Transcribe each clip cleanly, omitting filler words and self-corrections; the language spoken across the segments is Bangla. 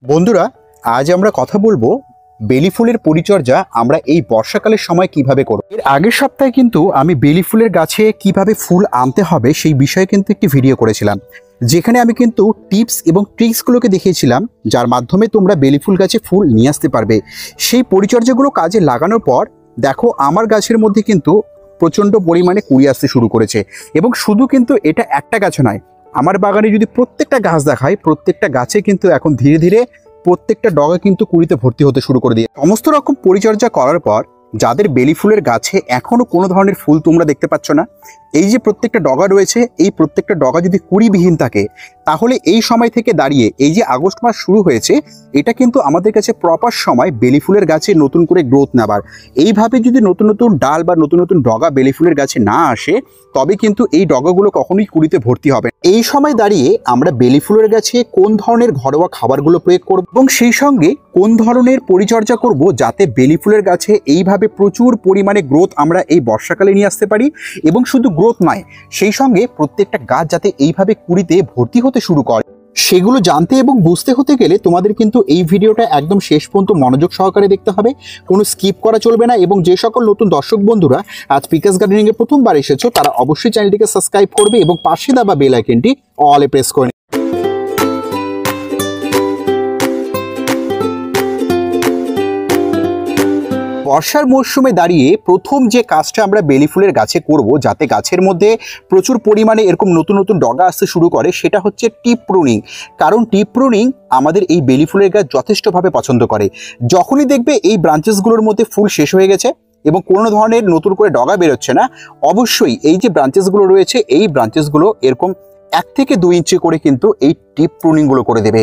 বন্ধুরা, আজ আমরা কথা বলবো বেলি ফুলের পরিচর্যা আমরা এই বর্ষাকালের সময় কিভাবে করব। এর আগের সপ্তাহে কিন্তু আমি বেলি ফুলের গাছে কিভাবে ফুল আনতে হবে সেই বিষয়ে কিন্তু একটি ভিডিও করেছিলাম, যেখানে আমি কিন্তু টিপস এবং ট্রিক্সগুলোকে দেখিয়েছিলাম যার মাধ্যমে তোমরা বেলি ফুল গাছে ফুল নিয়ে আসতে পারবে। সেই পরিচর্যাগুলো কাজে লাগানোর পর দেখো আমার গাছের মধ্যে কিন্তু প্রচণ্ড পরিমাণে কুড়ি আসতে শুরু করেছে। এবং শুধু কিন্তু এটা একটা গাছ নয়, আমার বাগানে যদি প্রত্যেকটা গাছ দেখায়, প্রত্যেকটা গাছে কিন্তু এখন ধীরে ধীরে প্রত্যেকটা ডগা কিন্তু কুড়িতে ভর্তি হতে শুরু করে দিয়ে সমস্ত রকম পরিচর্যা করার পর যাদের বেলি ফুলের গাছে এখনো কোনো ধরনের ফুল তোমরা দেখতে পাচ্ছ না, এই যে প্রত্যেকটা ডগা রয়েছে, এই প্রত্যেকটা ডগা যদি কুড়িবিহীন থাকে তাহলে এই সময় থেকে দাঁড়িয়ে এই যে আগস্ট মাস শুরু হয়েছে, এটা কিন্তু আমাদের কাছে প্রপার সময় বেলি ফুলের গাছে নতুন করে গ্রোথ নেবার। এইভাবে যদি নতুন নতুন ডাল বা নতুন নতুন ডগা বেলি ফুলের গাছে না আসে তবে কিন্তু এই ডগাগুলো কখনোই কুড়িতে ভর্তি হবে। এই সময় দাঁড়িয়ে আমরা বেলি ফুলের গাছে কোন ধরনের ঘরোয়া খাবারগুলো প্রয়োগ করব এবং সেই সঙ্গে কোন ধরনের পরিচর্যা করব যাতে বেলি ফুলের গাছে এইভাবে প্রচুর পরিমাণে গ্রোথ আমরা এই বর্ষাকালে নিয়ে আসতে পারি, এবং শুধু গ্রোথ নয়, সেই সঙ্গে প্রত্যেকটা গাছ যাতে এইভাবে কুড়িতে ভর্তি হতে শুরু করে, সেগুলো জানতে এবং বুঝতে হতে গেলে তোমাদের কিন্তু এই ভিডিওটা একদম শেষ পর্যন্ত মনোযোগ সহকারে দেখতে হবে, কোনো স্কিপ করা চলবে না। এবং যে সকল নতুন দর্শক বন্ধুরা আজ পিকাস গার্ডেনিংয়ে প্রথমবার এসেছো তারা অবশ্যই চ্যানেলটিকে সাবস্ক্রাইব করবে এবং পাশে দেওয়া বেল আইকনটি অলে প্রেস করে। বর্ষার মরশুমে দাঁড়িয়ে প্রথম যে কাজটা আমরা বেলি ফুলের গাছে করব যাতে গাছের মধ্যে প্রচুর পরিমাণে এরকম নতুন নতুন ডগা আসতে শুরু করে, সেটা হচ্ছে টিপ প্রুনিং। কারণ টিপ প্রুনিং আমাদের এই বেলি ফুলের গাছ যথেষ্টভাবে পছন্দ করে। যখনই দেখবে এই ব্রাঞ্চেসগুলোর মধ্যে ফুল শেষ হয়ে গেছে এবং কোনো ধরনের নতুন করে ডগা বেরোচ্ছে না, অবশ্যই এই যে ব্রাঞ্চেসগুলো রয়েছে এই ব্রাঞ্চেসগুলো এরকম 1 থেকে 2 ইঞ্চি করে কিন্তু এই টিপ প্রুনিংগুলো করে দেবে।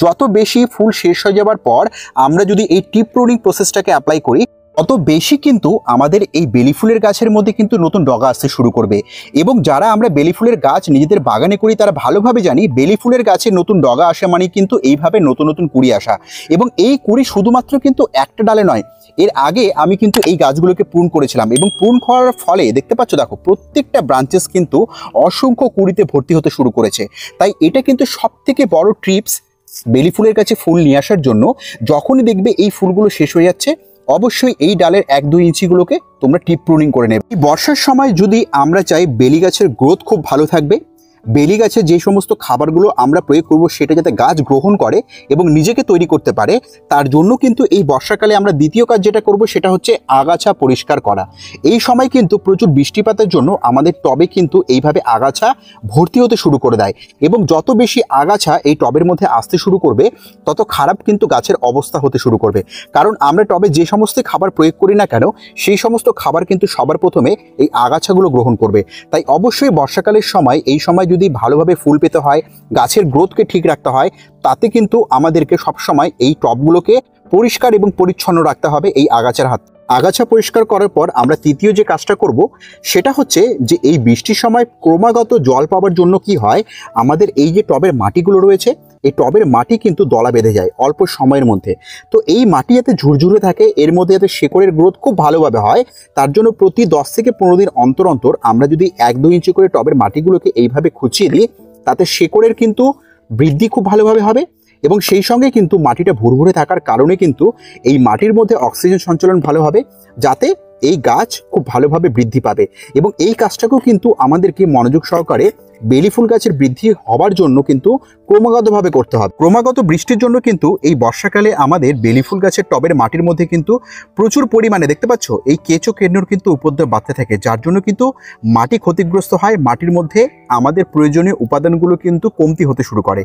যত বেশি ফুল শেষ হয়ে যাওয়ার পর আমরা যদি এই টিপ প্রুনিং প্রসেসটাকে অ্যাপ্লাই করি তত বেশি কিন্তু আমাদের এই বেলি ফুলের গাছের মধ্যে কিন্তু নতুন ডগা আসতে শুরু করবে। এবং যারা আমরা বেলি ফুলের গাছ নিজেদের বাগানে করি তারা ভালোভাবে জানি বেলি ফুলের গাছে নতুন ডগা আসা মানে কিন্তু এইভাবে নতুন নতুন কুড়ি আসা। এবং এই কুড়ি শুধুমাত্র কিন্তু একটা ডালে নয়, এর আগে আমি কিন্তু এই গাছগুলোকে প্রুন করেছিলাম এবং প্রুন করার ফলে দেখতে পাচ্ছ, দেখো প্রত্যেকটা ব্রাঞ্চেস কিন্তু অসংখ্য কুড়িতে ভর্তি হতে শুরু করেছে। তাই এটা কিন্তু সব থেকে বড় ট্রিপস বেলি ফুলের কাছে ফুল নিয়ে আসার জন্য। যখনই দেখবে এই ফুলগুলো শেষ হয়ে যাচ্ছে অবশ্যই এই ডালের 1-2 ইঞ্চিগুলোকে তোমরা টিপ প্রুনিং করে নেবে। এই বর্ষার সময় যদি আমরা চাই বেলি গাছের গ্রোথ খুব ভালো থাকবে, বেলি গাছে যে সমস্ত খাবারগুলো আমরা প্রয়োগ করব সেটা যাতে গাছ গ্রহণ করে এবং নিজেকে তৈরি করতে পারে, তার জন্য কিন্তু এই বর্ষাকালে আমরা দ্বিতীয় কাজ যেটা করব সেটা হচ্ছে আগাছা পরিষ্কার করা। এই সময় কিন্তু প্রচুর বৃষ্টিপাতের জন্য আমাদের টবে কিন্তু এইভাবে আগাছা ভর্তি হতে শুরু করে দেয়, এবং যত বেশি আগাছা এই টবের মধ্যে আসতে শুরু করবে তত খারাপ কিন্তু গাছের অবস্থা হতে শুরু করবে। কারণ আমরা টবে যে সমস্ত খাবার প্রয়োগ করি না কেন সেই সমস্ত খাবার কিন্তু সবার প্রথমে এই আগাছাগুলো গ্রহণ করবে। তাই অবশ্যই বর্ষাকালের সময় এই সময় যদি ভালোভাবে ফুল পেতে হয়, গাছের গ্রোথকে ঠিক রাখতে হয়, তাতে কিন্তু আমাদেরকে সবসময় এই টবগুলোকে পরিষ্কার এবং পরিচ্ছন্ন রাখতে হবে এই আগাছার হাত। আগাছা পরিষ্কার করার পর আমরা তৃতীয় যে কাজটা করব সেটা হচ্ছে যে এই বৃষ্টির সময় ক্রমাগত জল পাওয়ার জন্য কি হয়, আমাদের এই যে টবের মাটিগুলো রয়েছে এই টবের মাটি কিন্তু দলা বেঁধে যায় অল্প সময়ের মধ্যে। তো এই মাটি যাতে ঝুরঝুরে থাকে, এর মধ্যে যাতে শেকড়ের গ্রোথ খুব ভালোভাবে হয়, তার জন্য প্রতি 10 থেকে 15 দিন অন্তর অন্তর আমরা যদি 1-2 ইঞ্চি করে টবের মাটিগুলোকে এইভাবে খুঁচিয়ে দিই, তাতে শেকড়ের কিন্তু বৃদ্ধি খুব ভালোভাবে হবে। এবং সেই সঙ্গে কিন্তু মাটিটা ভুরভুরে থাকার কারণে কিন্তু এই মাটির মধ্যে অক্সিজেন সঞ্চালন ভালো হবে, যাতে এই গাছ খুব ভালোভাবে বৃদ্ধি পাবে। এবং এই কাজটাকেও কিন্তু আমাদেরকে মনোযোগ সহকারে বেলি ফুল গাছের বৃদ্ধি হবার জন্য কিন্তু ক্রমাগতভাবে করতে হবে। ক্রমাগত বৃষ্টির জন্য কিন্তু এই বর্ষাকালে আমাদের বেলি ফুল গাছের টবের মাটির মধ্যে কিন্তু প্রচুর পরিমাণে দেখতে পাচ্ছ এই কেঁচো কেন্নর কিন্তু উপদ্রব বাড়তে থাকে, যার জন্য কিন্তু মাটি ক্ষতিগ্রস্ত হয়, মাটির মধ্যে আমাদের প্রয়োজনীয় উপাদানগুলো কিন্তু কমতি হতে শুরু করে।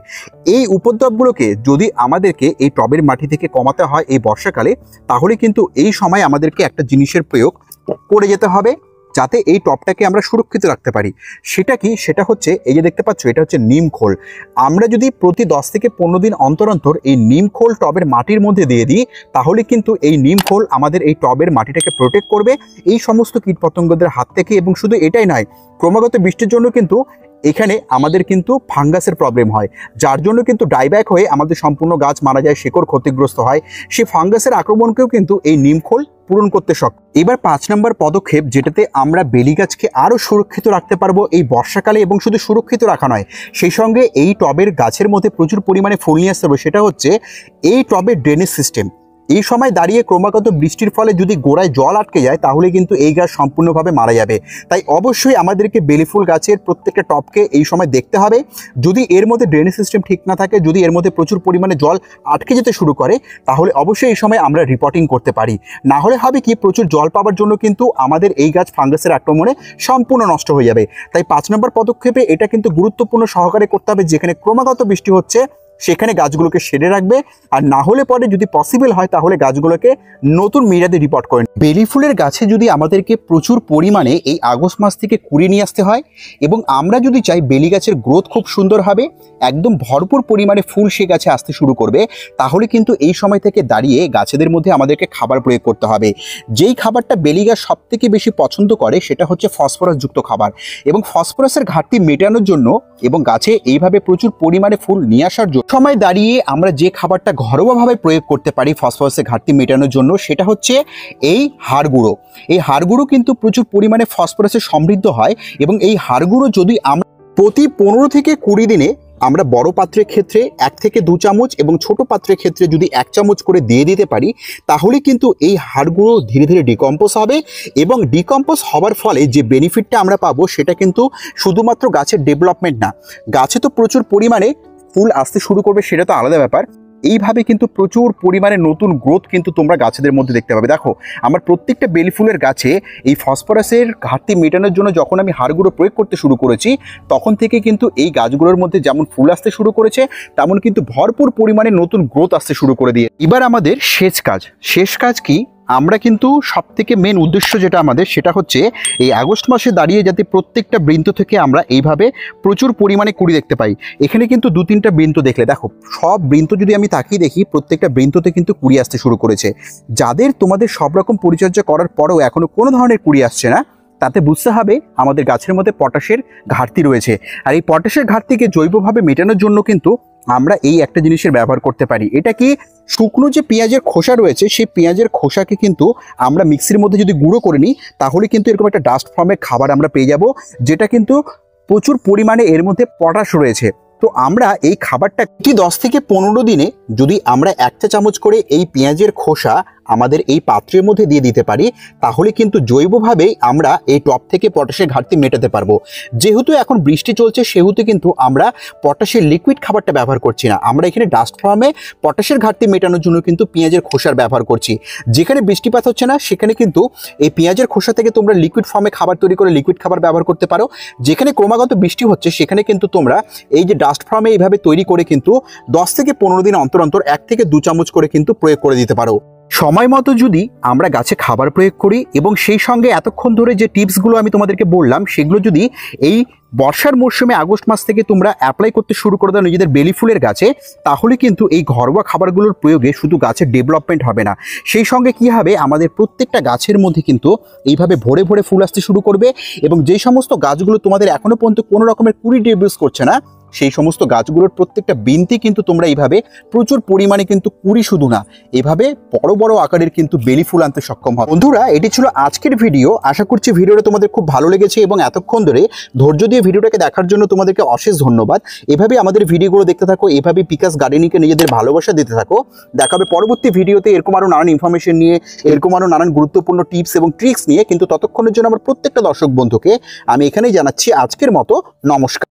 এই উপদ্রবগুলোকে যদি আমাদেরকে এই টবের মাটি থেকে কমাতে হয় এই বর্ষাকালে, তাহলে কিন্তু এই সময় আমাদেরকে একটা জিনিসের প্রয়োগ করে যেতে হবে যাতে এই টবটাকে আমরা সুরক্ষিত রাখতে পারি। সেটা কি? সেটা হচ্ছে এই যে দেখতে পাচ্ছ এটা হচ্ছে নিম খোল। আমরা যদি প্রতি 10 থেকে 15 দিন অন্তর অন্তর এই নিম খোল টবের মাটির মধ্যে দিয়ে দিই, তাহলে কিন্তু এই নিম খোল আমাদের এই টবের মাটিটাকে প্রোটেক্ট করবে এই সমস্ত কীটপতঙ্গদের হাত থেকে। এবং শুধু এটাই নয়, ক্রমাগত বৃষ্টির জন্য কিন্তু এখানে আমাদের কিন্তু ফাঙ্গাসের প্রবলেম হয়, যার জন্য কিন্তু ডাইব্যাক হয়ে আমাদের সম্পূর্ণ গাছ মারা যায়, শিকড় ক্ষতিগ্রস্ত হয়। সেই ফাঙ্গাসের আক্রমণকেও কিন্তু এই নিম খোল পূরণ করতে সক্ষম। এবার 5 নম্বর পদক্ষেপ, যেটাতে আমরা বেলি গাছকে আরও সুরক্ষিত রাখতে পারবো এই বর্ষাকালে, এবং শুধু সুরক্ষিত রাখা নয়, সেই সঙ্গে এই টবের গাছের মধ্যে প্রচুর পরিমাণে ফুল নিয়ে আসতে হবে, সেটা হচ্ছে এই টবের ড্রেনেজ সিস্টেম। এই সময় দাঁড়িয়ে ক্রমাগত বৃষ্টির ফলে যদি গোড়ায় জল আটকে যায় তাহলে কিন্তু এই গাছ সম্পূর্ণভাবে মারা যাবে। তাই অবশ্যই আমাদেরকে বেলি ফুল গাছের প্রত্যেকটা টবকে এই সময় দেখতে হবে। যদি এর মধ্যে ড্রেনেজ সিস্টেম ঠিক না থাকে, যদি এর মধ্যে প্রচুর পরিমাণে জল আটকে যেতে শুরু করে, তাহলে অবশ্যই এই সময় আমরা রিপোর্টিং করতে পারি। না হলে হবে কি, প্রচুর জল পাওয়ার জন্য কিন্তু আমাদের এই গাছ ফাঙ্গাসের আক্রমণে সম্পূর্ণ নষ্ট হয়ে যাবে। তাই 5 নম্বর পদক্ষেপে এটা কিন্তু গুরুত্বপূর্ণ সহকারে করতে হবে, যেখানে ক্রমাগত বৃষ্টি হচ্ছে সেখানে গাছগুলোকে সেরে রাখবে, আর না হলে পরে যদি পসিবল হয় তাহলে গাছগুলোকে নতুন মিডিয়াতে রিপোর্ট করেন। বেলি ফুলের গাছে যদি আমাদেরকে প্রচুর পরিমাণে এই আগস্ট মাস থেকে কুড়ি নিয়ে আসতে হয়, এবং আমরা যদি চাই বেলি গাছের গ্রোথ খুব সুন্দর হবে, একদম ভরপুর পরিমাণে ফুল সে গাছে আসতে শুরু করবে, তাহলে কিন্তু এই সময় থেকে দাঁড়িয়ে গাছেদের মধ্যে আমাদেরকে খাবার প্রয়োগ করতে হবে। যেই খাবারটা বেলি গাছ সব থেকে বেশি পছন্দ করে সেটা হচ্ছে ফসফরাস যুক্ত খাবার, এবং ফসফরাসের ঘাটতি মেটানোর জন্য এবং গাছে এইভাবে প্রচুর পরিমাণে ফুল নিয়ে আসার জন্য সময় দাঁড়িয়ে আমরা যে খাবারটা ঘরোয়াভাবে প্রয়োগ করতে পারি ফসফরাসের ঘাটতি মেটানোর জন্য, সেটা হচ্ছে এই হাড় গুঁড়ো। এই হাড় গুঁড়ো কিন্তু প্রচুর পরিমাণে ফসফরাসে সমৃদ্ধ হয়, এবং এই হাড় গুঁড়ো যদি আমরা প্রতি 15 থেকে 20 দিনে আমরা বড় পাত্রের ক্ষেত্রে 1 থেকে 2 চামচ এবং ছোট পাত্রের ক্ষেত্রে যদি 1 চামচ করে দিয়ে দিতে পারি, তাহলে কিন্তু এই হাড় গুঁড়ো ধীরে ধীরে ডিকম্পোজ হবে, এবং ডিকম্পোজ হওয়ার ফলে যে বেনিফিটটা আমরা পাবো সেটা কিন্তু শুধুমাত্র গাছের ডেভেলপমেন্ট না, গাছে তো প্রচুর পরিমাণে ফুল আসতে শুরু করবে, সেটা তো আলাদা ব্যাপার। এইভাবে কিন্তু প্রচুর পরিমাণে নতুন গ্রোথ কিন্তু তোমরা গাছেদের মধ্যে দেখতে পাবে। দেখো, আমার প্রত্যেকটা বেলি ফুলের গাছে এই ফসফরাসের ঘাটতি মেটানোর জন্য যখন আমি হাড় গুঁড়ো প্রয়োগ করতে শুরু করেছি, তখন থেকে কিন্তু এই গাছগুলোর মধ্যে যেমন ফুল আসতে শুরু করেছে, তেমন কিন্তু ভরপুর পরিমাণে নতুন গ্রোথ আসতে শুরু করে দিয়ে। এবার আমাদের শেষ কাজ কি, আমরা কিন্তু সবথেকে মেন উদ্দেশ্য যেটা আমাদের, সেটা হচ্ছে এই আগস্ট মাসে দাঁড়িয়ে যাতে প্রত্যেকটা বৃন্ত থেকে আমরা এইভাবে প্রচুর পরিমাণে কুড়ি দেখতে পাই। এখানে কিন্তু 2-3টা বৃন্ত দেখলে, দেখো সব বৃন্ত যদি আমি তাকিয়ে দেখি, প্রত্যেকটা বৃন্ততে কিন্তু কুড়ি আসতে শুরু করেছে। যাদের তোমাদের সব রকম পরিচর্যা করার পরেও এখনো কোনো ধরনের কুড়ি আসছে না, তাতে বুঝতে হবে আমাদের গাছের মধ্যে পটাশের ঘাটতি রয়েছে। আর এই পটাশের ঘাটতিকে জৈবভাবে মেটানোর জন্য কিন্তু আমরা এই একটা জিনিসের ব্যবহার করতে পারি। এটা কি, শুকনো যে পেঁয়াজের খোসা রয়েছে, সেই পেঁয়াজের খোসাকে কিন্তু আমরা মিক্সির মধ্যে যদি গুঁড়ো করে নিই, তাহলে কিন্তু এরকম একটা ডাস্ট ফর্মের খাবার আমরা পেয়ে যাব, যেটা কিন্তু প্রচুর পরিমাণে এর মধ্যে পটাশ রয়েছে। তো আমরা এই খাবারটা 10 থেকে 15 দিনে যদি আমরা 1 চামচ করে এই পেঁয়াজের খোসা আমাদের এই পাত্রের মধ্যে দিয়ে দিতে পারি, তাহলে কিন্তু জৈবভাবেই আমরা এই টব থেকে পটাশের ঘাটতি মেটাতে পারবো। যেহেতু এখন বৃষ্টি চলছে, সেহেতু কিন্তু আমরা পটাশের লিকুইড খাবারটা ব্যবহার করছি না, আমরা এখানে ডাস্ট ফর্মে পটাশের ঘাটতি মেটানোর জন্য কিন্তু পেঁয়াজের খোসার ব্যবহার করছি। যেখানে বৃষ্টিপাত হচ্ছে না, সেখানে কিন্তু এই পেঁয়াজের খোসা থেকে তোমরা লিকুইড ফর্মে খাবার তৈরি করে লিকুইড খাবার ব্যবহার করতে পারো। যেখানে ক্রমাগত বৃষ্টি হচ্ছে, সেখানে কিন্তু তোমরা এই যে ডাস্ট ফর্মে এইভাবে তৈরি করে কিন্তু 10 থেকে 15 দিন অন্তর অন্তর 1 থেকে 2 চামচ করে কিন্তু প্রয়োগ করে দিতে পারো। সময় মতো যদি আমরা গাছে খাবার প্রয়োগ করি, এবং সেই সঙ্গে এতক্ষণ ধরে যে টিপসগুলো আমি তোমাদেরকে বললাম, সেগুলো যদি এই বর্ষার মরশুমে আগস্ট মাস থেকে তোমরা অ্যাপ্লাই করতে শুরু করে দাও নিজেদের বেলি ফুলের গাছে, তাহলে কিন্তু এই ঘরোয়া খাবারগুলোর প্রয়োগে শুধু গাছের ডেভেলপমেন্ট হবে না, সেই সঙ্গে কি হবে, আমাদের প্রত্যেকটা গাছের মধ্যে কিন্তু এইভাবে ভরে ভরে ফুল আসতে শুরু করবে। এবং যেই সমস্ত গাছগুলো তোমাদের এখনো পর্যন্ত কোনো রকমের কুড়ি ডিভিউস করছে না, সেই সমস্ত গাছগুলোর প্রত্যেকটা বৃন্তে কিন্তু তোমরা এইভাবে প্রচুর পরিমাণে কিন্তু কুড়ি শুধু না, এভাবে বড় বড় আকারের কিন্তু বেলি ফুল আনতে সক্ষম হবে। বন্ধুরা, এটি ছিল আজকের ভিডিও। আশা করছি ভিডিওটা তোমাদের খুব ভালো লেগেছে, এবং এতক্ষণ ধরে ধৈর্য দিয়ে ভিডিওটাকে দেখার জন্য তোমাদেরকে অশেষ ধন্যবাদ। এভাবে আমাদের ভিডিওগুলো দেখতে থাকো, এভাবে পিকাস গার্ডেনিংকে নিজেদের ভালোবাসা দিতে থাকো। দেখাবে পরবর্তী ভিডিওতে এরকম আরও নানান ইনফরমেশন নিয়ে, এরকম আরও নানান গুরুত্বপূর্ণ টিপস এবং ট্রিক্স নিয়ে। কিন্তু ততক্ষণের জন্য আমার প্রত্যেকটা দর্শক বন্ধুকে আমি এখানেই জানাচ্ছি আজকের মতো নমস্কার।